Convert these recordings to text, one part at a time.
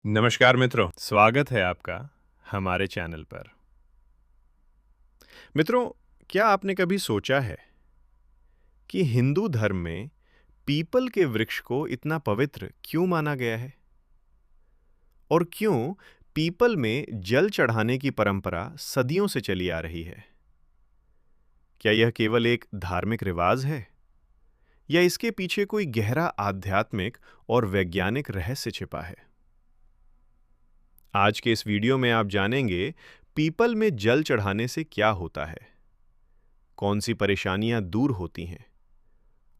नमस्कार मित्रों, स्वागत है आपका हमारे चैनल पर। मित्रों, क्या आपने कभी सोचा है कि हिंदू धर्म में पीपल के वृक्ष को इतना पवित्र क्यों माना गया है? और क्यों पीपल में जल चढ़ाने की परंपरा सदियों से चली आ रही है? क्या यह केवल एक धार्मिक रिवाज है या इसके पीछे कोई गहरा आध्यात्मिक और वैज्ञानिक रहस्य छिपा है? आज के इस वीडियो में आप जानेंगे पीपल में जल चढ़ाने से क्या होता है, कौन सी परेशानियां दूर होती हैं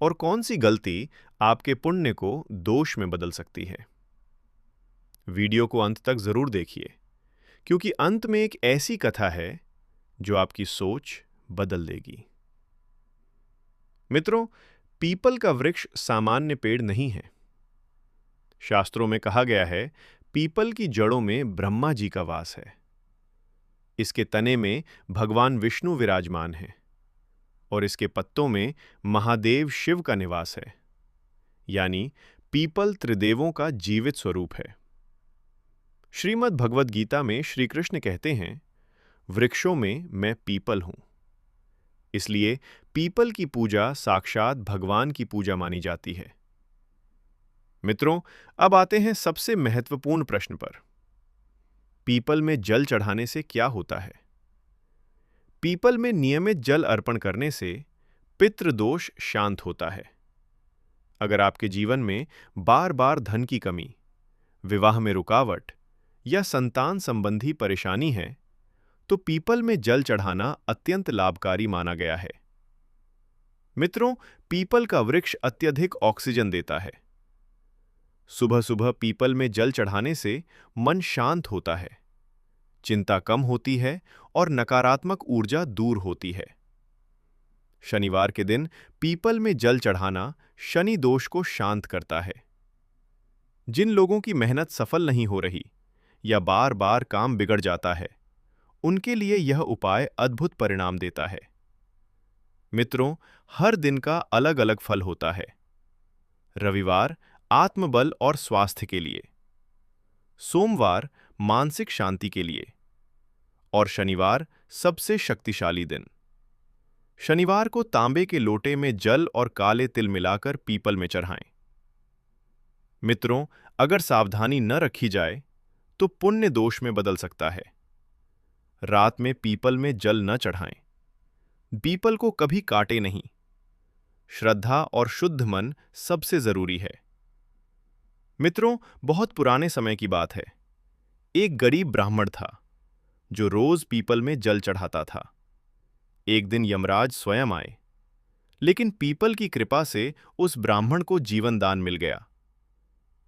और कौन सी गलती आपके पुण्य को दोष में बदल सकती है। वीडियो को अंत तक जरूर देखिए, क्योंकि अंत में एक ऐसी कथा है जो आपकी सोच बदल देगी। मित्रों, पीपल का वृक्ष सामान्य पेड़ नहीं है। शास्त्रों में कहा गया है, पीपल की जड़ों में ब्रह्मा जी का वास है। इसके तने में भगवान विष्णु विराजमान हैं और इसके पत्तों में महादेव शिव का निवास है। यानी पीपल त्रिदेवों का जीवित स्वरूप है। श्रीमद् भगवद गीता में श्री कृष्ण कहते हैं, वृक्षों में मैं पीपल हूं। इसलिए पीपल की पूजा साक्षात भगवान की पूजा मानी जाती है। मित्रों, अब आते हैं सबसे महत्वपूर्ण प्रश्न पर। पीपल में जल चढ़ाने से क्या होता है? पीपल में नियमित जल अर्पण करने से पितृदोष शांत होता है। अगर आपके जीवन में बार बार धन की कमी, विवाह में रुकावट या संतान संबंधी परेशानी है, तो पीपल में जल चढ़ाना अत्यंत लाभकारी माना गया है। मित्रों, पीपल का वृक्ष अत्यधिक ऑक्सीजन देता है। सुबह सुबह पीपल में जल चढ़ाने से मन शांत होता है, चिंता कम होती है और नकारात्मक ऊर्जा दूर होती है। शनिवार के दिन पीपल में जल चढ़ाना शनि दोष को शांत करता है। जिन लोगों की मेहनत सफल नहीं हो रही या बार बार काम बिगड़ जाता है, उनके लिए यह उपाय अद्भुत परिणाम देता है। मित्रों, हर दिन का अलग अलग फल होता है। रविवार आत्मबल और स्वास्थ्य के लिए, सोमवार मानसिक शांति के लिए और शनिवार सबसे शक्तिशाली दिन। शनिवार को तांबे के लोटे में जल और काले तिल मिलाकर पीपल में चढ़ाएं। मित्रों, अगर सावधानी न रखी जाए तो पुण्य दोष में बदल सकता है। रात में पीपल में जल न चढ़ाएं। पीपल को कभी काटे नहीं। श्रद्धा और शुद्ध मन सबसे जरूरी है। मित्रों, बहुत पुराने समय की बात है। एक गरीब ब्राह्मण था जो रोज पीपल में जल चढ़ाता था। एक दिन यमराज स्वयं आए, लेकिन पीपल की कृपा से उस ब्राह्मण को जीवन दान मिल गया।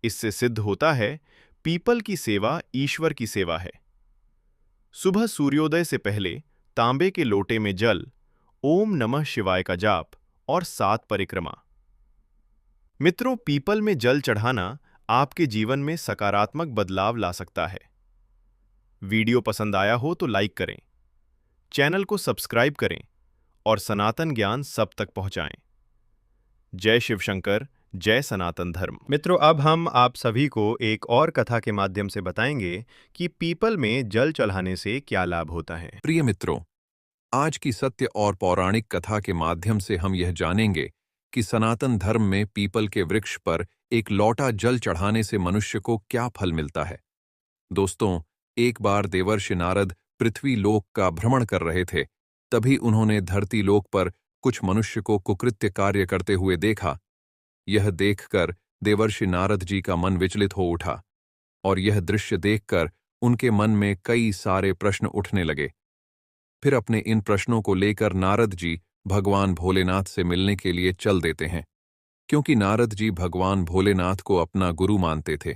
इससे सिद्ध होता है, पीपल की सेवा ईश्वर की सेवा है। सुबह सूर्योदय से पहले तांबे के लोटे में जल, ओम नमः शिवाय का जाप और 7 परिक्रमा। मित्रों, पीपल में जल चढ़ाना आपके जीवन में सकारात्मक बदलाव ला सकता है। वीडियो पसंद आया हो तो लाइक करें, चैनल को सब्सक्राइब करें और सनातन ज्ञान सब तक पहुंचाएं। जय शिव शंकर, जय सनातन धर्म। मित्रों, अब हम आप सभी को एक और कथा के माध्यम से बताएंगे कि पीपल में जल चढ़ाने से क्या लाभ होता है। प्रिय मित्रों, आज की सत्य और पौराणिक कथा के माध्यम से हम यह जानेंगे कि सनातन धर्म में पीपल के वृक्ष पर एक लोटा जल चढ़ाने से मनुष्य को क्या फल मिलता है। दोस्तों, एक बार देवर्षि नारद पृथ्वी लोक का भ्रमण कर रहे थे। तभी उन्होंने धरती लोक पर कुछ मनुष्य को कुकृत्य कार्य करते हुए देखा। यह देखकर देवर्षि नारद जी का मन विचलित हो उठा और यह दृश्य देखकर उनके मन में कई सारे प्रश्न उठने लगे। फिर अपने इन प्रश्नों को लेकर नारद जी भगवान भोलेनाथ से मिलने के लिए चल देते हैं, क्योंकि नारद जी भगवान भोलेनाथ को अपना गुरु मानते थे।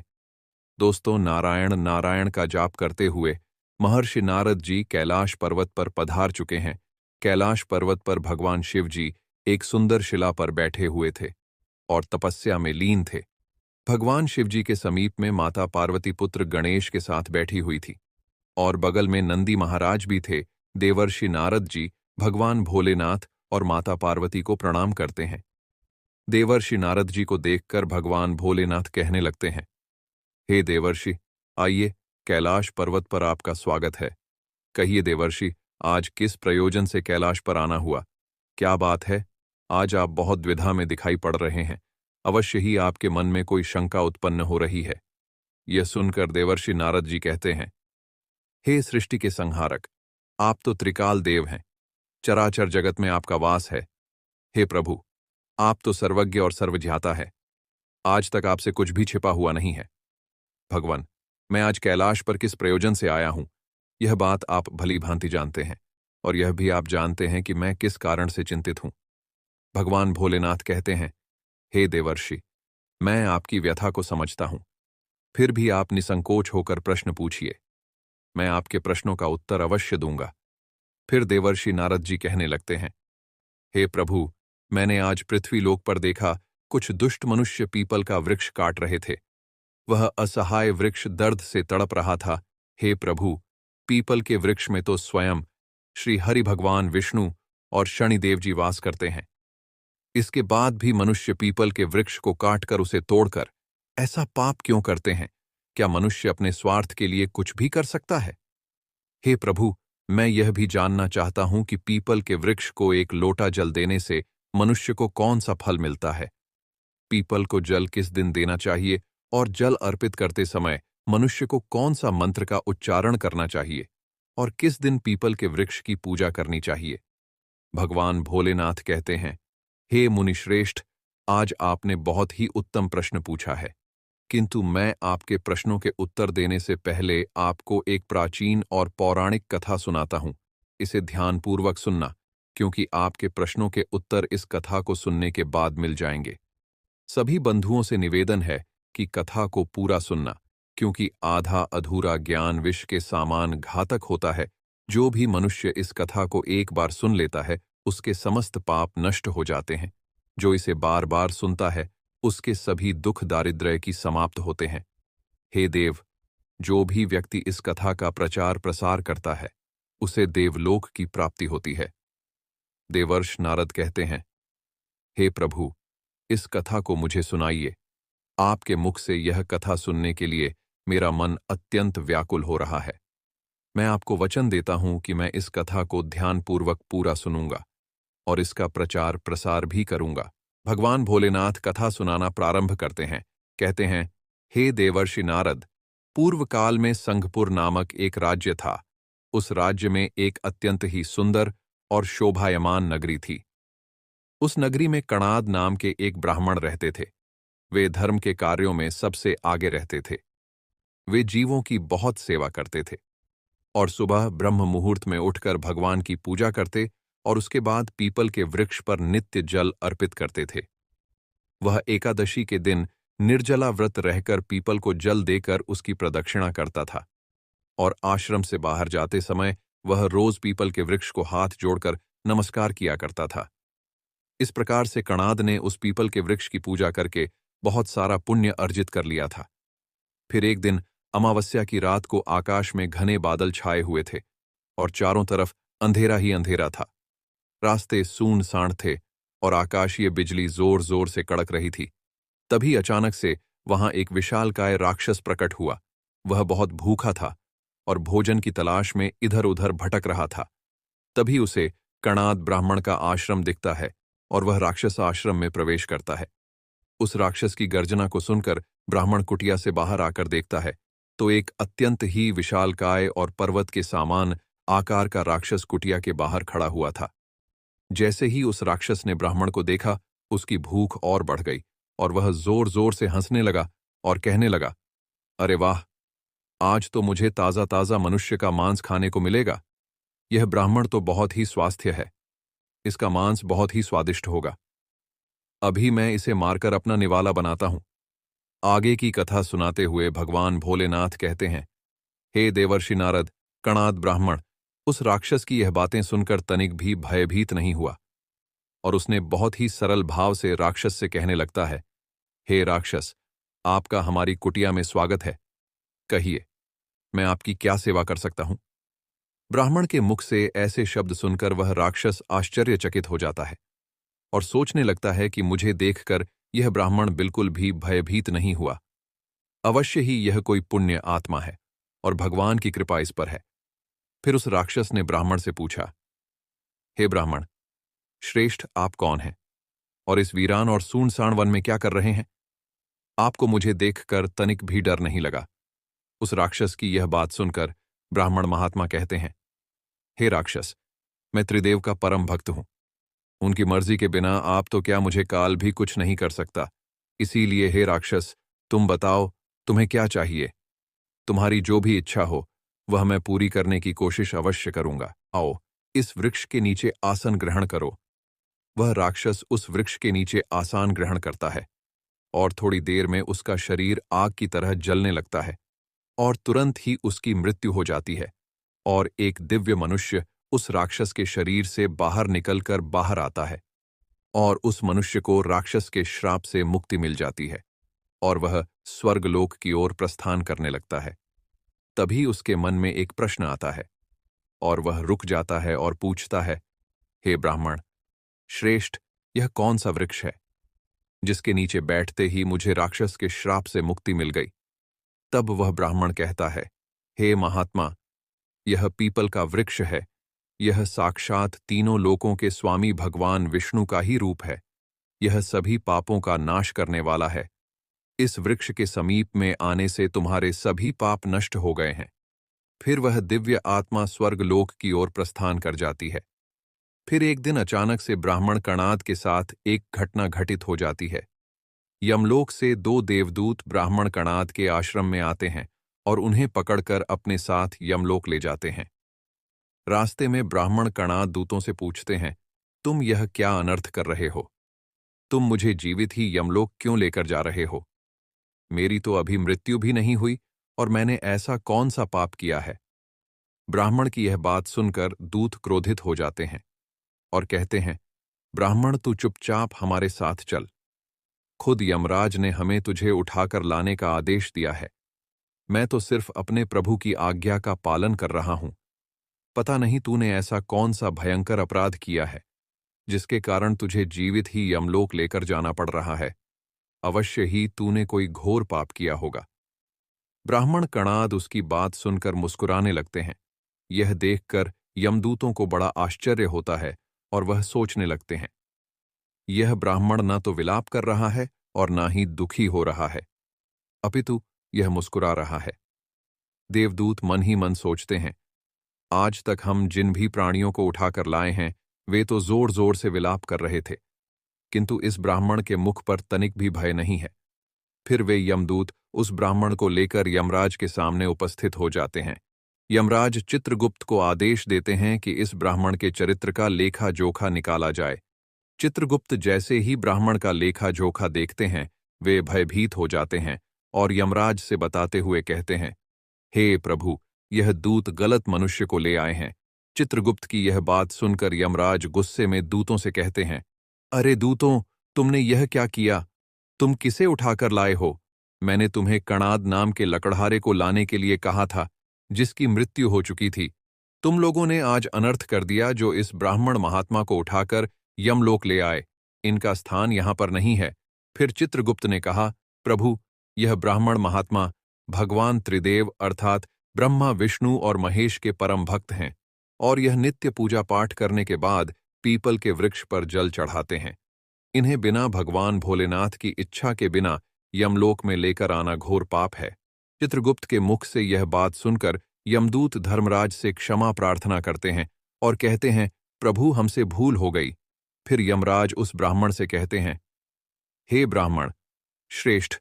दोस्तों, नारायण नारायण का जाप करते हुए महर्षि नारद जी कैलाश पर्वत पर पधार चुके हैं। कैलाश पर्वत पर भगवान शिव जी एक सुंदर शिला पर बैठे हुए थे और तपस्या में लीन थे। भगवान शिव जी के समीप में माता पार्वती पुत्र गणेश के साथ बैठी हुई थी और बगल में नंदी महाराज भी थे। देवर्षि नारद जी भगवान भोलेनाथ और माता पार्वती को प्रणाम करते हैं। देवर्षि नारद जी को देखकर भगवान भोलेनाथ कहने लगते हैं, हे देवर्षि, आइए, कैलाश पर्वत पर आपका स्वागत है। कहिए देवर्षि, आज किस प्रयोजन से कैलाश पर आना हुआ? क्या बात है? आज आप बहुत द्विधा में दिखाई पड़ रहे हैं। अवश्य ही आपके मन में कोई शंका उत्पन्न हो रही है। यह सुनकर देवर्षि नारद जी कहते हैं, हे सृष्टि के संहारक, आप तो त्रिकाल देव हैं। चराचर जगत में आपका वास है। हे प्रभु, आप तो सर्वज्ञ और सर्वज्ञाता है। आज तक आपसे कुछ भी छिपा हुआ नहीं है। भगवान, मैं आज कैलाश पर किस प्रयोजन से आया हूं, यह बात आप भली भांति जानते हैं, और यह भी आप जानते हैं कि मैं किस कारण से चिंतित हूं। भगवान भोलेनाथ कहते हैं, हे देवर्षि, मैं आपकी व्यथा को समझता हूं। फिर भी आप निसंकोच होकर प्रश्न पूछिए। मैं आपके प्रश्नों का उत्तर अवश्य दूंगा। फिर देवर्षि नारद जी कहने लगते हैं, हे प्रभु, मैंने आज पृथ्वीलोक पर देखा, कुछ दुष्ट मनुष्य पीपल का वृक्ष काट रहे थे। वह असहाय वृक्ष दर्द से तड़प रहा था। हे प्रभु, पीपल के वृक्ष में तो स्वयं श्री हरि भगवान विष्णु और शनिदेव जी वास करते हैं। इसके बाद भी मनुष्य पीपल के वृक्ष को काटकर उसे तोड़कर ऐसा पाप क्यों करते हैं? क्या मनुष्य अपने स्वार्थ के लिए कुछ भी कर सकता है? हे प्रभु, मैं यह भी जानना चाहता हूं कि पीपल के वृक्ष को एक लोटा जल देने से मनुष्य को कौन सा फल मिलता है? पीपल को जल किस दिन देना चाहिए और जल अर्पित करते समय मनुष्य को कौन सा मंत्र का उच्चारण करना चाहिए और किस दिन पीपल के वृक्ष की पूजा करनी चाहिए? भगवान भोलेनाथ कहते हैं, हे मुनिश्रेष्ठ, आज आपने बहुत ही उत्तम प्रश्न पूछा है, किंतु मैं आपके प्रश्नों के उत्तर देने से पहले आपको एक प्राचीन और पौराणिक कथा सुनाता हूं। इसे ध्यानपूर्वक सुनना, क्योंकि आपके प्रश्नों के उत्तर इस कथा को सुनने के बाद मिल जाएंगे। सभी बंधुओं से निवेदन है कि कथा को पूरा सुनना, क्योंकि आधा अधूरा ज्ञान विष के समान घातक होता है। जो भी मनुष्य इस कथा को एक बार सुन लेता है, उसके समस्त पाप नष्ट हो जाते हैं। जो इसे बार बार सुनता है, उसके सभी दुख दारिद्र्य की समाप्त होते हैं। हे देव, जो भी व्यक्ति इस कथा का प्रचार प्रसार करता है, उसे देवलोक की प्राप्ति होती है। देवर्ष नारद कहते हैं, हे प्रभु, इस कथा को मुझे सुनाइए। आपके मुख से यह कथा सुनने के लिए मेरा मन अत्यंत व्याकुल हो रहा है। मैं आपको वचन देता हूं कि मैं इस कथा को ध्यानपूर्वक पूरा सुनूंगा और इसका प्रचार प्रसार भी करूंगा। भगवान भोलेनाथ कथा सुनाना प्रारंभ करते हैं। कहते हैं, हे देवर्षि नारद, पूर्व काल में संघपुर नामक एक राज्य था। उस राज्य में एक अत्यंत ही सुंदर और शोभायमान नगरी थी। उस नगरी में कणाद नाम के एक ब्राह्मण रहते थे। वे धर्म के कार्यों में सबसे आगे रहते थे। वे जीवों की बहुत सेवा करते थे और सुबह ब्रह्म मुहूर्त में उठकर भगवान की पूजा करते और उसके बाद पीपल के वृक्ष पर नित्य जल अर्पित करते थे। वह एकादशी के दिन निर्जला व्रत रहकर पीपल को जल देकर उसकी प्रदक्षिणा करता था और आश्रम से बाहर जाते समय वह रोज पीपल के वृक्ष को हाथ जोड़कर नमस्कार किया करता था। इस प्रकार से कणाद ने उस पीपल के वृक्ष की पूजा करके बहुत सारा पुण्य अर्जित कर लिया था। फिर एक दिन अमावस्या की रात को आकाश में घने बादल छाए हुए थे और चारों तरफ अंधेरा ही अंधेरा था। रास्ते सूनसाण थे और आकाशीय बिजली जोर जोर से कड़क रही थी। तभी अचानक से वहां एक विशालकाय राक्षस प्रकट हुआ। वह बहुत भूखा था और भोजन की तलाश में इधर उधर भटक रहा था। तभी उसे कणाद ब्राह्मण का आश्रम दिखता है और वह राक्षस आश्रम में प्रवेश करता है। उस राक्षस की गर्जना को सुनकर ब्राह्मण कुटिया से बाहर आकर देखता है तो एक अत्यंत ही विशालकाय और पर्वत के समान आकार का राक्षस कुटिया के बाहर खड़ा हुआ था। जैसे ही उस राक्षस ने ब्राह्मण को देखा, उसकी भूख और बढ़ गई और वह जोर जोर से हंसने लगा और कहने लगा, अरे वाह, आज तो मुझे ताजा ताजा मनुष्य का मांस खाने को मिलेगा। यह ब्राह्मण तो बहुत ही स्वास्थ्य है। इसका मांस बहुत ही स्वादिष्ट होगा। अभी मैं इसे मारकर अपना निवाला बनाता हूं। आगे की कथा सुनाते हुए भगवान भोलेनाथ कहते हैं, हे देवर्षि नारद, कणाद ब्राह्मण उस राक्षस की यह बातें सुनकर तनिक भी भयभीत नहीं हुआ और उसने बहुत ही सरल भाव से राक्षस से कहने लगता है, हे राक्षस, आपका हमारी कुटिया में स्वागत है। कहिए, मैं आपकी क्या सेवा कर सकता हूं? ब्राह्मण के मुख से ऐसे शब्द सुनकर वह राक्षस आश्चर्यचकित हो जाता है और सोचने लगता है कि मुझे देखकर यह ब्राह्मण बिल्कुल भी भयभीत नहीं हुआ। अवश्य ही यह कोई पुण्य आत्मा है और भगवान की कृपा इस पर है। फिर उस राक्षस ने ब्राह्मण से पूछा, हे ब्राह्मण श्रेष्ठ, आप कौन हैं और इस वीरान और सूनसान वन में क्या कर रहे हैं? आपको मुझे देखकर तनिक भी डर नहीं लगा। उस राक्षस की यह बात सुनकर ब्राह्मण महात्मा कहते हैं, हे राक्षस, मैं त्रिदेव का परम भक्त हूं। उनकी मर्जी के बिना आप तो क्या, मुझे काल भी कुछ नहीं कर सकता। इसीलिए हे राक्षस, तुम बताओ तुम्हें क्या चाहिए। तुम्हारी जो भी इच्छा हो वह मैं पूरी करने की कोशिश अवश्य करूंगा। आओ इस वृक्ष के नीचे आसन ग्रहण करो। वह राक्षस उस वृक्ष के नीचे आसन ग्रहण करता है और थोड़ी देर में उसका शरीर आग की तरह जलने लगता है और तुरंत ही उसकी मृत्यु हो जाती है और एक दिव्य मनुष्य उस राक्षस के शरीर से बाहर निकलकर बाहर आता है और उस मनुष्य को राक्षस के श्राप से मुक्ति मिल जाती है और वह स्वर्गलोक की ओर प्रस्थान करने लगता है। तभी उसके मन में एक प्रश्न आता है और वह रुक जाता है और पूछता है, हे ब्राह्मण श्रेष्ठ, यह कौन सा वृक्ष है जिसके नीचे बैठते ही मुझे राक्षस के श्राप से मुक्ति मिल गई? तब वह ब्राह्मण कहता है, हे महात्मा, यह पीपल का वृक्ष है। यह साक्षात तीनों लोकों के स्वामी भगवान विष्णु का ही रूप है। यह सभी पापों का नाश करने वाला है। इस वृक्ष के समीप में आने से तुम्हारे सभी पाप नष्ट हो गए हैं। फिर वह दिव्य आत्मा स्वर्गलोक की ओर प्रस्थान कर जाती है। फिर एक दिन अचानक से ब्राह्मण कणाद के साथ एक घटना घटित हो जाती है। यमलोक से 2 देवदूत ब्राह्मण कणाद के आश्रम में आते हैं और उन्हें पकड़कर अपने साथ यमलोक ले जाते हैं। रास्ते में ब्राह्मण कणाद दूतों से पूछते हैं, तुम यह क्या अनर्थ कर रहे हो? तुम मुझे जीवित ही यमलोक क्यों लेकर जा रहे हो? मेरी तो अभी मृत्यु भी नहीं हुई और मैंने ऐसा कौन सा पाप किया है? ब्राह्मण की यह बात सुनकर दूत क्रोधित हो जाते हैं और कहते हैं, ब्राह्मण तू चुपचाप हमारे साथ चल। खुद यमराज ने हमें तुझे उठाकर लाने का आदेश दिया है। मैं तो सिर्फ अपने प्रभु की आज्ञा का पालन कर रहा हूं। पता नहीं तूने ऐसा कौन सा भयंकर अपराध किया है जिसके कारण तुझे जीवित ही यमलोक लेकर जाना पड़ रहा है। अवश्य ही तूने कोई घोर पाप किया होगा। ब्राह्मण कणाद उसकी बात सुनकर मुस्कुराने लगते हैं। यह देखकर यमदूतों को बड़ा आश्चर्य होता है और वह सोचने लगते हैं, यह ब्राह्मण न तो विलाप कर रहा है और ना ही दुखी हो रहा है, अपितु यह मुस्कुरा रहा है। देवदूत मन ही मन सोचते हैं, आज तक हम जिन भी प्राणियों को उठाकर लाए हैं वे तो जोर जोर से विलाप कर रहे थे, किंतु इस ब्राह्मण के मुख पर तनिक भी भय नहीं है। फिर वे यमदूत उस ब्राह्मण को लेकर यमराज के सामने उपस्थित हो जाते हैं। यमराज चित्रगुप्त को आदेश देते हैं कि इस ब्राह्मण के चरित्र का लेखा जोखा निकाला जाए। चित्रगुप्त जैसे ही ब्राह्मण का लेखा जोखा देखते हैं वे भयभीत हो जाते हैं और यमराज से बताते हुए कहते हैं, हे प्रभु, यह दूत गलत मनुष्य को ले आए हैं। चित्रगुप्त की यह बात सुनकर यमराज गुस्से में दूतों से कहते हैं, अरे दूतों, तुमने यह क्या किया? तुम किसे उठाकर लाए हो? मैंने तुम्हें कणाद नाम के लकड़हारे को लाने के लिए कहा था, जिसकी मृत्यु हो चुकी थी। तुम लोगों ने आज अनर्थ कर दिया जो इस ब्राह्मण महात्मा को उठाकर यमलोक ले आए। इनका स्थान यहां पर नहीं है। फिर चित्रगुप्त ने कहा, प्रभु, यह ब्राह्मण महात्मा भगवान त्रिदेव अर्थात ब्रह्मा, विष्णु और महेश के परम भक्त हैं और यह नित्य पूजा पाठ करने के बाद पीपल के वृक्ष पर जल चढ़ाते हैं। इन्हें बिना भगवान भोलेनाथ की इच्छा के बिना यमलोक में लेकर आना घोर पाप है। चित्रगुप्त के मुख से यह बात सुनकर यमदूत धर्मराज से क्षमा प्रार्थना करते हैं और कहते हैं, प्रभु, हमसे भूल हो गई। फिर यमराज उस ब्राह्मण से कहते हैं, हे ब्राह्मण श्रेष्ठ,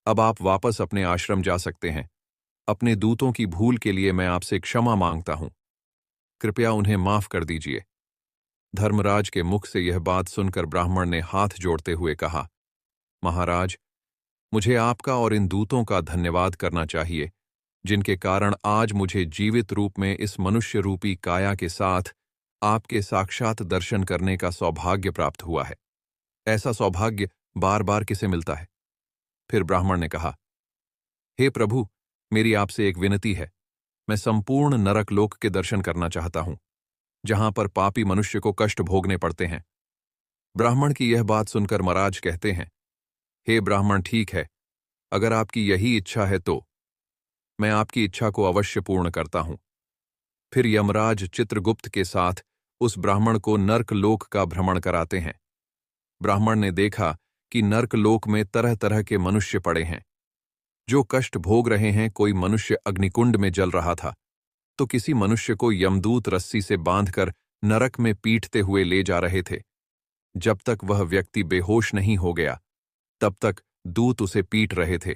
अब आप वापस अपने आश्रम जा सकते हैं। अपने दूतों की भूल के लिए मैं आपसे क्षमा मांगता हूं। कृपया उन्हें माफ कर दीजिए। धर्मराज के मुख से यह बात सुनकर ब्राह्मण ने हाथ जोड़ते हुए कहा, महाराज, मुझे आपका और इन दूतों का धन्यवाद करना चाहिए, जिनके कारण आज मुझे जीवित रूप में इस मनुष्य रूपी काया के साथ आपके साक्षात दर्शन करने का सौभाग्य प्राप्त हुआ है। ऐसा सौभाग्य बार बार किसे मिलता है? फिर ब्राह्मण ने कहा, हे प्रभु, मेरी आपसे एक विनती है। मैं संपूर्ण नरकलोक के दर्शन करना चाहता हूं, जहां पर पापी मनुष्य को कष्ट भोगने पड़ते हैं। ब्राह्मण की यह बात सुनकर महाराज कहते हैं, हे ब्राह्मण, ठीक है, अगर आपकी यही इच्छा है तो मैं आपकी इच्छा को अवश्य पूर्ण करता हूं। फिर यमराज चित्रगुप्त के साथ उस ब्राह्मण को नर्कलोक का भ्रमण कराते हैं। ब्राह्मण ने देखा कि नर्कलोक में तरह तरह के मनुष्य पड़े हैं, जो कष्ट भोग रहे हैं। कोई मनुष्य अग्निकुंड में जल रहा था, तो किसी मनुष्य को यमदूत रस्सी से बांधकर नरक में पीटते हुए ले जा रहे थे। जब तक वह व्यक्ति बेहोश नहीं हो गया, तब तक दूत उसे पीट रहे थे।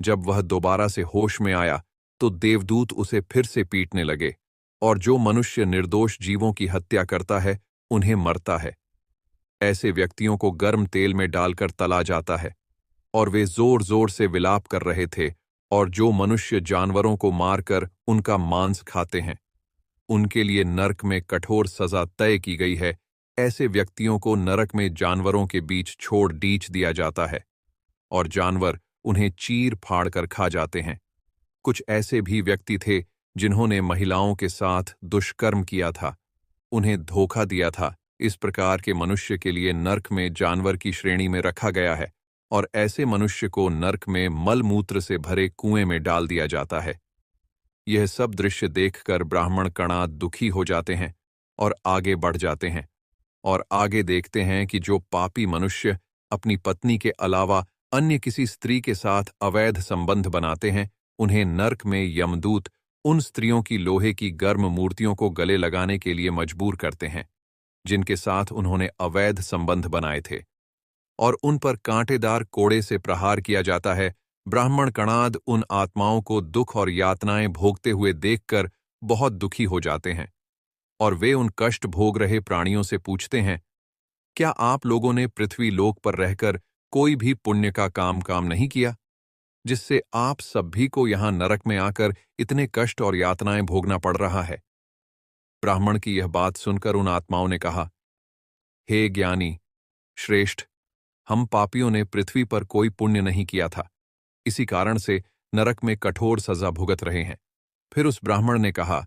जब वह दोबारा से होश में आया, तो देवदूत उसे फिर से पीटने लगे, और जो मनुष्य निर्दोष जीवों की हत्या करता है, उन्हें मरता है। ऐसे व्यक्तियों को गर्म तेल में डालकर तला जाता है, और वे जोर जोर से विलाप कर रहे थे। और जो मनुष्य जानवरों को मारकर उनका मांस खाते हैं, उनके लिए नरक में कठोर सजा तय की गई है। ऐसे व्यक्तियों को नरक में जानवरों के बीच छोड़ डीच दिया जाता है, और जानवर उन्हें चीर फाड़ कर खा जाते हैं। कुछ ऐसे भी व्यक्ति थे जिन्होंने महिलाओं के साथ दुष्कर्म किया था, उन्हें धोखा दिया था। इस प्रकार के मनुष्य के लिए नरक में जानवर की श्रेणी में रखा गया है, और ऐसे मनुष्य को नरक में मलमूत्र से भरे कुएं में डाल दिया जाता है। यह सब दृश्य देखकर ब्राह्मण कणाद दुखी हो जाते हैं और आगे बढ़ जाते हैं, और आगे देखते हैं कि जो पापी मनुष्य अपनी पत्नी के अलावा अन्य किसी स्त्री के साथ अवैध संबंध बनाते हैं, उन्हें नरक में यमदूत उन स्त्रियों की लोहे की गर्म मूर्तियों को गले लगाने के लिए मजबूर करते हैं, जिनके साथ उन्होंने अवैध संबंध बनाए थे, और उन पर कांटेदार कोड़े से प्रहार किया जाता है। ब्राह्मण कणाद उन आत्माओं को दुख और यातनाएं भोगते हुए देखकर बहुत दुखी हो जाते हैं, और वे उन कष्ट भोग रहे प्राणियों से पूछते हैं, क्या आप लोगों ने पृथ्वी लोक पर रहकर कोई भी पुण्य का काम नहीं किया, जिससे आप सभी को यहां नरक में आकर इतने कष्ट और यातनाएं भोगना पड़ रहा है? ब्राह्मण की यह बात सुनकर उन आत्माओं ने कहा, हे ज्ञानी श्रेष्ठ, हम पापियों ने पृथ्वी पर कोई पुण्य नहीं किया था, इसी कारण से नरक में कठोर सजा भुगत रहे हैं। फिर उस ब्राह्मण ने कहा,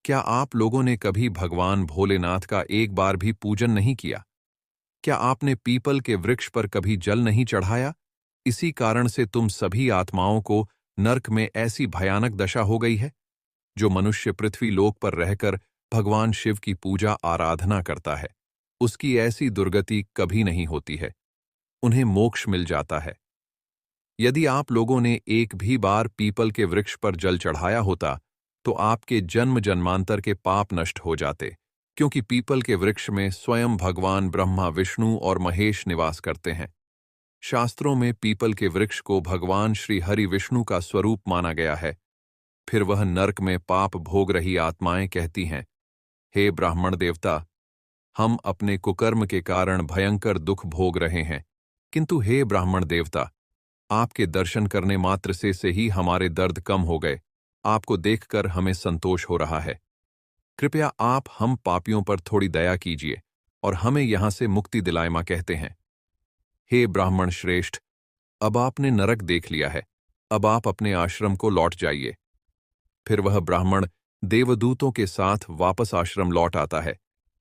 क्या आप लोगों ने कभी भगवान भोलेनाथ का एक बार भी पूजन नहीं किया? क्या आपने पीपल के वृक्ष पर कभी जल नहीं चढ़ाया? इसी कारण से तुम सभी आत्माओं को नरक में ऐसी भयानक दशा हो गई है। जो मनुष्य पृथ्वी लोक पर रहकर भगवान शिव की पूजा आराधना करता है, उसकी ऐसी दुर्गति कभी नहीं होती है, उन्हें मोक्ष मिल जाता है। यदि आप लोगों ने एक भी बार पीपल के वृक्ष पर जल चढ़ाया होता, तो आपके जन्म जन्मांतर के पाप नष्ट हो जाते, क्योंकि पीपल के वृक्ष में स्वयं भगवान ब्रह्मा, विष्णु और महेश निवास करते हैं। शास्त्रों में पीपल के वृक्ष को भगवान श्री हरि विष्णु का स्वरूप माना गया है। फिर वह नरक में पाप भोग रही आत्माएं कहती हैं, हे ब्राह्मण देवता, हम अपने कुकर्म के कारण भयंकर दुख भोग रहे हैं, किंतु हे ब्राह्मण देवता, आपके दर्शन करने मात्र से ही हमारे दर्द कम हो गए। आपको देखकर हमें संतोष हो रहा है। कृपया आप हम पापियों पर थोड़ी दया कीजिए और हमें यहां से मुक्ति दिलाएं। मां कहते हैं, हे ब्राह्मण श्रेष्ठ, अब आपने नरक देख लिया है, अब आप अपने आश्रम को लौट जाइए। फिर वह ब्राह्मण देवदूतों के साथ वापस आश्रम लौट आता है,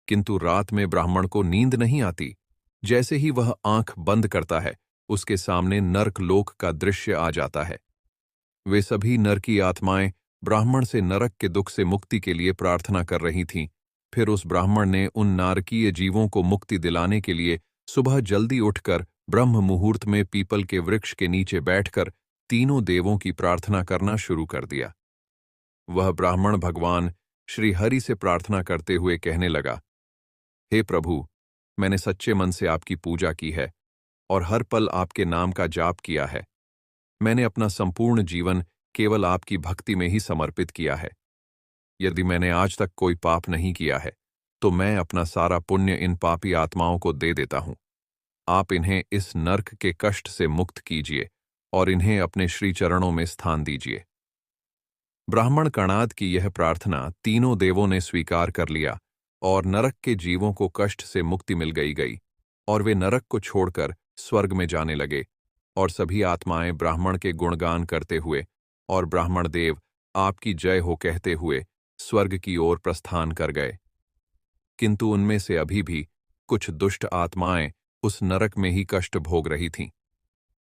किंतु रात में ब्राह्मण को नींद नहीं आती। जैसे ही वह आंख बंद करता है, उसके सामने नरक लोक का दृश्य आ जाता है। वे सभी नरकी आत्माएं ब्राह्मण से नरक के दुख से मुक्ति के लिए प्रार्थना कर रही थीं। फिर उस ब्राह्मण ने उन नारकीय जीवों को मुक्ति दिलाने के लिए सुबह जल्दी उठकर ब्रह्म मुहूर्त में पीपल के वृक्ष के नीचे बैठकर तीनों देवों की प्रार्थना करना शुरू कर दिया। वह ब्राह्मण भगवान श्री हरि से प्रार्थना करते हुए कहने लगा, हे प्रभु, मैंने सच्चे मन से आपकी पूजा की है और हर पल आपके नाम का जाप किया है। मैंने अपना संपूर्ण जीवन केवल आपकी भक्ति में ही समर्पित किया है। यदि मैंने आज तक कोई पाप नहीं किया है, तो मैं अपना सारा पुण्य इन पापी आत्माओं को दे देता हूं। आप इन्हें इस नरक के कष्ट से मुक्त कीजिए और इन्हें अपने श्री चरणों में स्थान दीजिए। ब्राह्मण कणाद की यह प्रार्थना तीनों देवों ने स्वीकार कर लिया और नरक के जीवों को कष्ट से मुक्ति मिल गई और वे नरक को छोड़कर स्वर्ग में जाने लगे। और सभी आत्माएं ब्राह्मण के गुणगान करते हुए और ब्राह्मण देव आपकी जय हो कहते हुए स्वर्ग की ओर प्रस्थान कर गए। किंतु उनमें से अभी भी कुछ दुष्ट आत्माएं उस नरक में ही कष्ट भोग रही थीं।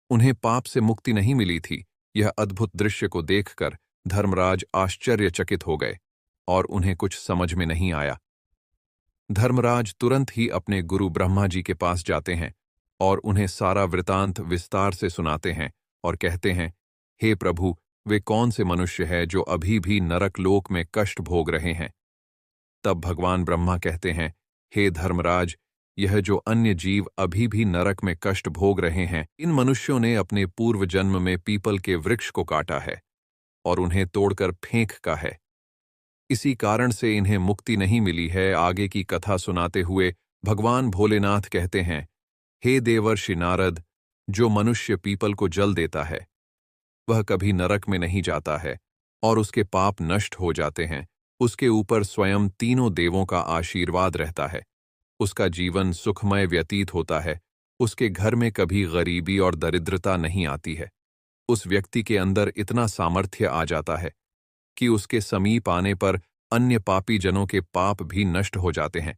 उन्हें पाप से मुक्ति नहीं मिली थी। यह अद्भुत दृश्य को देखकर धर्मराज आश्चर्यचकित हो गए और उन्हें कुछ समझ में नहीं आया। धर्मराज तुरंत ही अपने गुरु ब्रह्मा जी के पास जाते हैं और उन्हें सारा वृतांत विस्तार से सुनाते हैं और कहते हैं, हे प्रभु, वे कौन से मनुष्य हैं जो अभी भी नरक लोक में कष्ट भोग रहे हैं। तब भगवान ब्रह्मा कहते हैं, हे धर्मराज, यह जो अन्य जीव अभी भी नरक में कष्ट भोग रहे हैं, इन मनुष्यों ने अपने पूर्व जन्म में पीपल के वृक्ष को काटा है और उन्हें तोड़कर फेंक का है। इसी कारण से इन्हें मुक्ति नहीं मिली है। आगे की कथा सुनाते हुए भगवान भोलेनाथ कहते हैं, हे देवर्षि नारद, जो मनुष्य पीपल को जल देता है वह कभी नरक में नहीं जाता है और उसके पाप नष्ट हो जाते हैं। उसके ऊपर स्वयं तीनों देवों का आशीर्वाद रहता है। उसका जीवन सुखमय व्यतीत होता है। उसके घर में कभी गरीबी और दरिद्रता नहीं आती है। उस व्यक्ति के अंदर इतना सामर्थ्य आ जाता है कि उसके समीप आने पर अन्य पापी जनों के पाप भी नष्ट हो जाते हैं।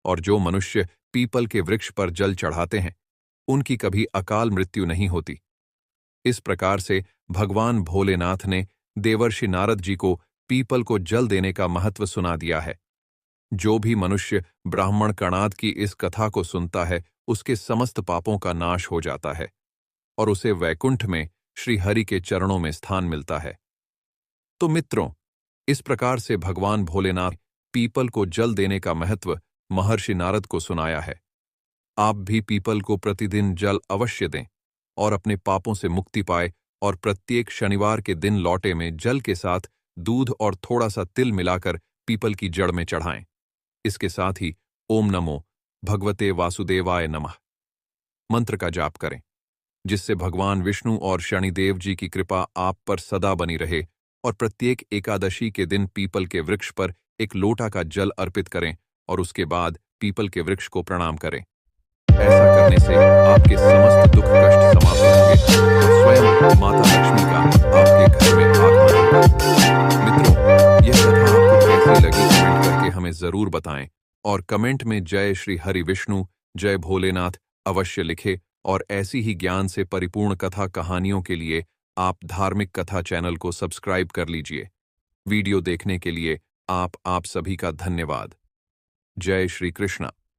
और जो मनुष्य पीपल के वृक्ष पर जल चढ़ाते हैं उनकी कभी अकाल मृत्यु नहीं होती। इस प्रकार से भगवान भोलेनाथ ने देवर्षि नारद जी को पीपल को जल देने का महत्व सुना दिया है। जो भी मनुष्य ब्राह्मण कणाद की इस कथा को सुनता है उसके समस्त पापों का नाश हो जाता है और उसे वैकुंठ में श्री हरि के चरणों में स्थान मिलता है। तो मित्रों, इस प्रकार से भगवान भोलेनाथ पीपल को जल देने का महत्व महर्षि नारद को सुनाया है। आप भी पीपल को प्रतिदिन जल अवश्य दें और अपने पापों से मुक्ति पाए और प्रत्येक शनिवार के दिन लौटे में जल के साथ दूध और थोड़ा सा तिल मिलाकर पीपल की जड़ में चढ़ाएं। इसके साथ ही ओम नमो भगवते वासुदेवाय नमः मंत्र का जाप करें, जिससे भगवान विष्णु और शनिदेव जी की कृपा आप पर सदा बनी रहे। और प्रत्येक एकादशी के दिन पीपल के वृक्ष पर एक लोटा का जल अर्पित करें और उसके बाद पीपल के वृक्ष को प्रणाम करें। ऐसा करने से आपके समस्त दुख कष्ट समाप्त होंगे और स्वयं माता लक्ष्मी का आपके घर में आगमन होगा। मित्रों, यह कथा आपको कैसी लगी कमेंट करके हमें जरूर बताएं और कमेंट में जय श्री हरि विष्णु, जय भोलेनाथ अवश्य लिखें। और ऐसी ही ज्ञान से परिपूर्ण कथा कहानियों के लिए आप धार्मिक कथा चैनल को सब्सक्राइब कर लीजिए। वीडियो देखने के लिए आप सभी का धन्यवाद। जय श्री कृष्ण।